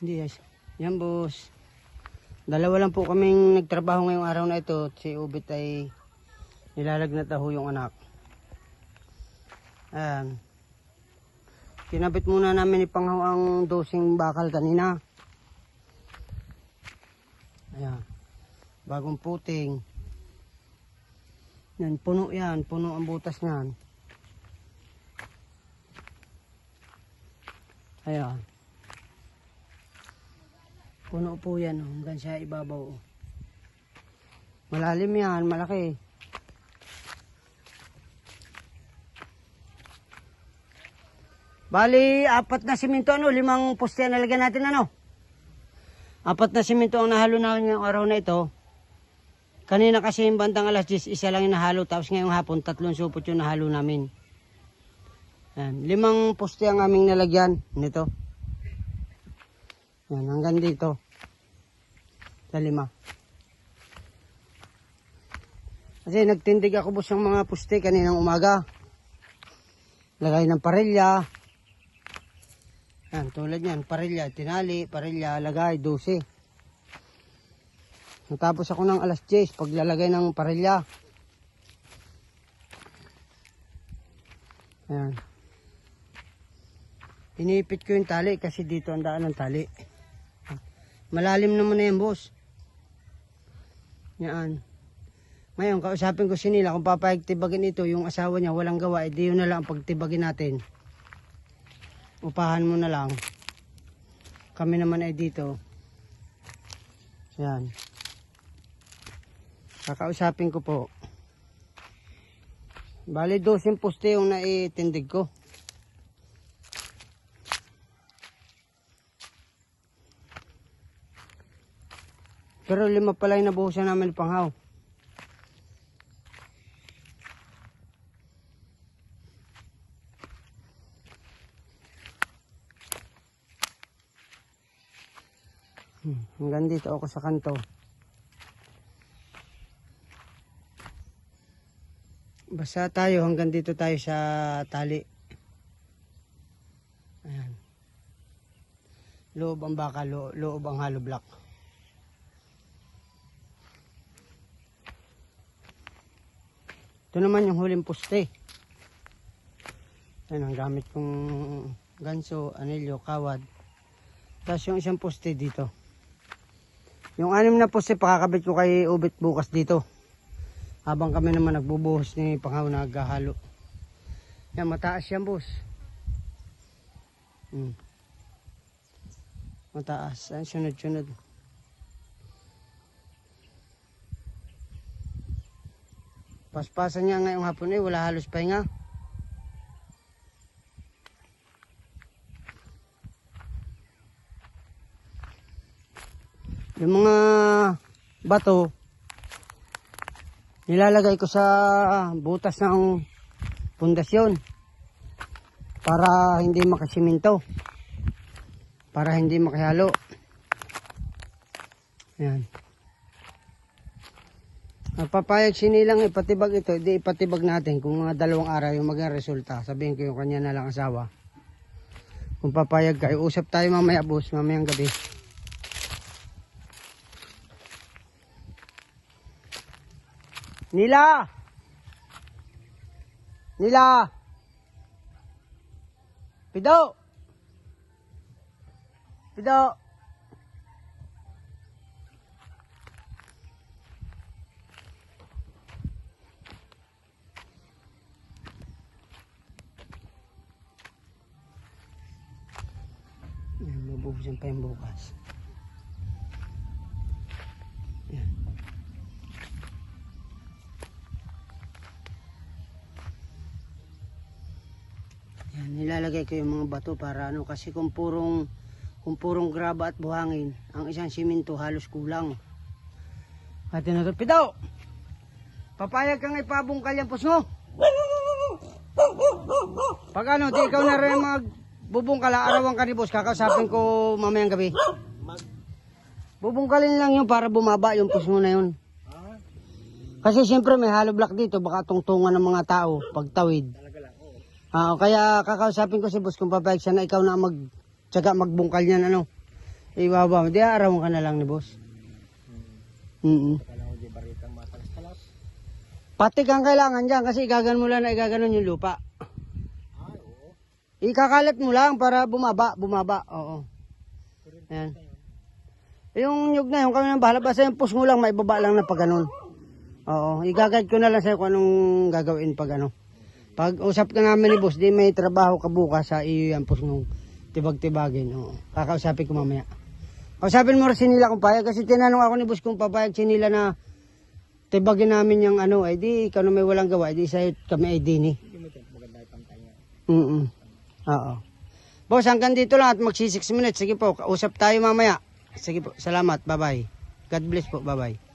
Hindi guys. Yan boss. Dalawa lang po kaming nagtrabaho ngayong araw na ito. Si Ubit ay nilalagnat na ho yung anak. Ayan. Kinabit muna namin ipanghaw ang dosing bakal kanina. Ayan. Bagong puting. Yan, puno yan. Puno ang butas niyan. Ayan. Puno po yan, hanggang sa ibabaw. Malalim yan, malaki. Bali, 4 na simento, 5 poste na nalagyan natin, 4 na simento ang nahalo namin ngayong araw na ito. Kanina kasi yung bandang alas 10, isa lang yung nahalo, tapos ngayong hapon, 3 supot yung nahalo namin. Yan, 5 poste ang aming nalagyan nito. Yan, hanggang dito. Sa 5. Kasi nagtindig ako boss ng mga poste kaninang umaga. Lagay ng parilya. Yan, tulad yan. Parilya, tinali, parilya, lagay, 12. Natapos ako ng alas 10 paglalagay ng parilya. Yan. Inipit ko yung tali kasi dito ang daan ng tali. Malalim naman na yan, boss. Yan. Ngayon, kausapin ko si Nila kung papayagtibagin ito, yung asawa niya walang gawa, edi yun na lang ang pagtibagin natin. Upahan mo na lang. Kami naman ay dito. Yan. Kakausapin ko po. Bali 12 poste yung naitindig ko. Pero 5 pala yung nabuhusan namin panghaw. Hanggang dito ako sa kanto. Basta tayo hanggang dito tayo sa tali. Ayan. Loob ang baka, loob ang hollow block. Ito naman yung huling poste. Ayan ang gamit kong ganso, anilyo, kawad. Tapos yung isang poste dito. Yung 6 na poste pakakabit ko kay Ubit bukas dito. Habang kami naman nagbubuhos ni panghaw na naghahalo. Yan, mataas yan boss. Mataas. Ayan, sunod-sunod. Paspasan niya ngayong hapon wala halos pahinga. Yung mga bato, nilalagay ko sa butas ng pundasyon para hindi makasiminto, para hindi makihalo. Ayan. Papayag sinilang ipatibag ito, di ipatibag natin kung mga 2 araw yung maging resulta. Sabihin ko yung kanya na lang asawa. Kung papayag kayo, usap tayo mamaya boss, mamayang gabi. Nila! Nila! Pido! Pido! Mabubusan pa yung bukas. Yan. Yan, nilalagay ko yung mga bato para kasi kung purong graba at buhangin, ang isang simento halos kulang. At tinutupid daw. Papayag kang ipabungkal yung pus mo. Pag di ikaw na rin magbubungkal, arawan ka ni boss, kakausapin ko mamayang gabi. Bubungkalin lang yun para bumaba yung pus mo na yun. Kasi siyempre may hollow block dito, baka tungtungan ng mga tao pagtawid. Kaya kakausapin ko si boss kung papayag siya na ikaw na magtsaga magbungkal niyan Ibaba mo. Di araw ka na lang ni boss. Kailangan di baritang matalas-talas. Patik ang kailangan dyan kasi igaganon mo lang na igaganon yung lupa. Ay, oo. Ikakalat mo lang para bumaba. Oo. Ayan. Yung nyug na yun, kami nang bahala. Basta yung push mo lang, maibaba lang na pag ganun. Oo, igagad ko na lang sa'yo kung anong gagawin pag ano. Pag usap ka namin ni boss, di may trabaho ka bukas sa iyo yung push mong tibag-tibagin. Oo. Kakausapin ko mamaya. Kausapin mo rin sinila kung payag kasi tinanong ako ni boss kung papayag sinila na tibagin namin yung ano, ay di ikaw na may walang gawa, di sa'yo kami ay dini. Hindi mo ito maganda yung pantay nga. Oo. Boss, hanggang dito lang at magsi 6 minutes. Sige po, kausap tayo mamaya. Sige po, salamat. Bye-bye. God bless po. Bye-bye.